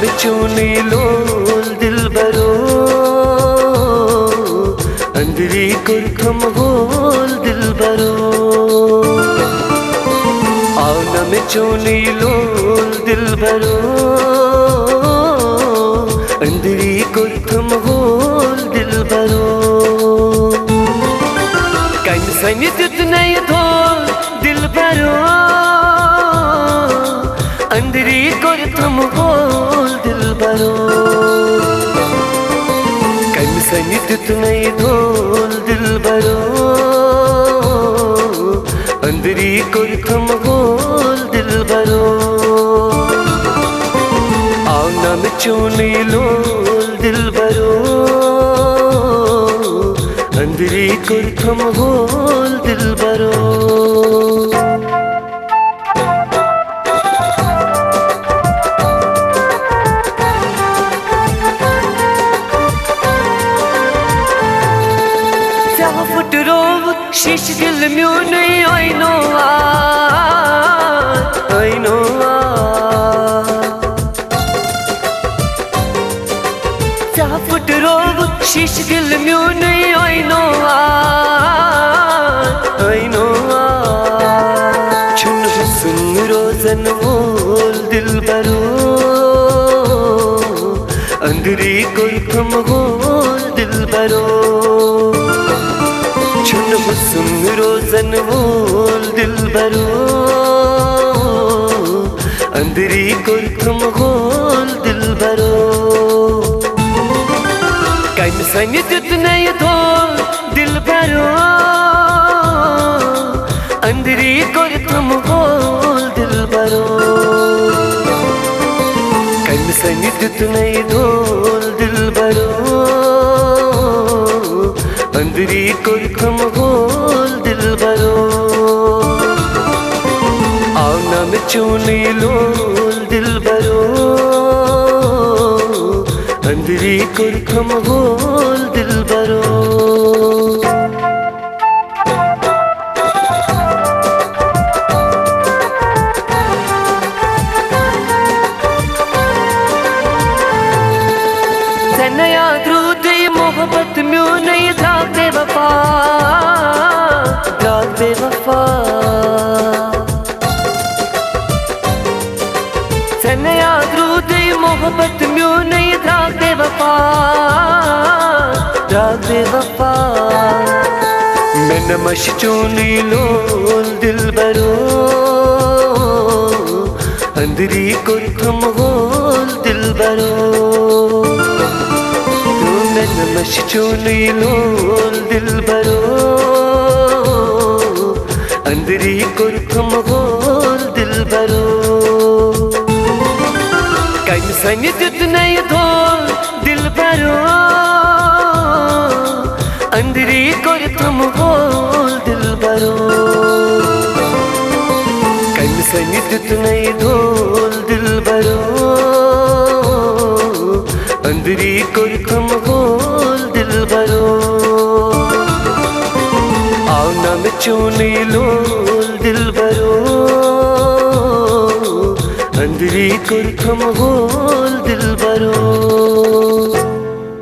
में चूनी लोल दिलबरो अंदरी कुरखम होल दिलबरो आना में चूनी लोल दिलबरो अंदरी कुरखम होल दिलबरो कन सनी जितने धोल दिलबरो अंदरी कुरखम होल दिलबरो कन सनी जितने धोल दिलबरो अंदरी कुरखम होल दिलबरो आना में चूनी लोल दिलबरो अंदरी कुरखम होल दिलबरो शीश दिल म्यों नहीं I know फुट रोब शीश दिल म्यों नहीं I know छुन हुस्न रोजन मोल दिलबरो अंदरी कुरखम होल दिलबरो छुन हुस्न रोजन मोल दिलबरो अंदरी कुरखम होल दिलबरो कन सनी जितने धोल दिलबरो अंदरी कुरखम होल दिलबरो कन सनी जितने धोल दिलबरो अंदरी कुरखम होल दिलबरो आना में चूनी लोल दिलबरो अंदरी कुरखम होल दिलबरो नया द्रूद मोहब्बत म्यों नहीं था बेवफा नया द्रूद मोहब्बत म्यों नहीं था बेवफा मैं नमश चूनी लोल दिलबरो अंदरी कुरखम होल दिलबरो नमश चूनी लोल दिलबरो अंदरी कुरखम होल दिलबरो कन सनी जितने धोल दिलबरो अंदरी कुरखम होल दिलबरो कन सनी जितने धोल दिलबरो अंदरी कुरखम होल दिलबरो आना में चूनी लोल दिलबरो अंदरी कुरखम होल दिलबरो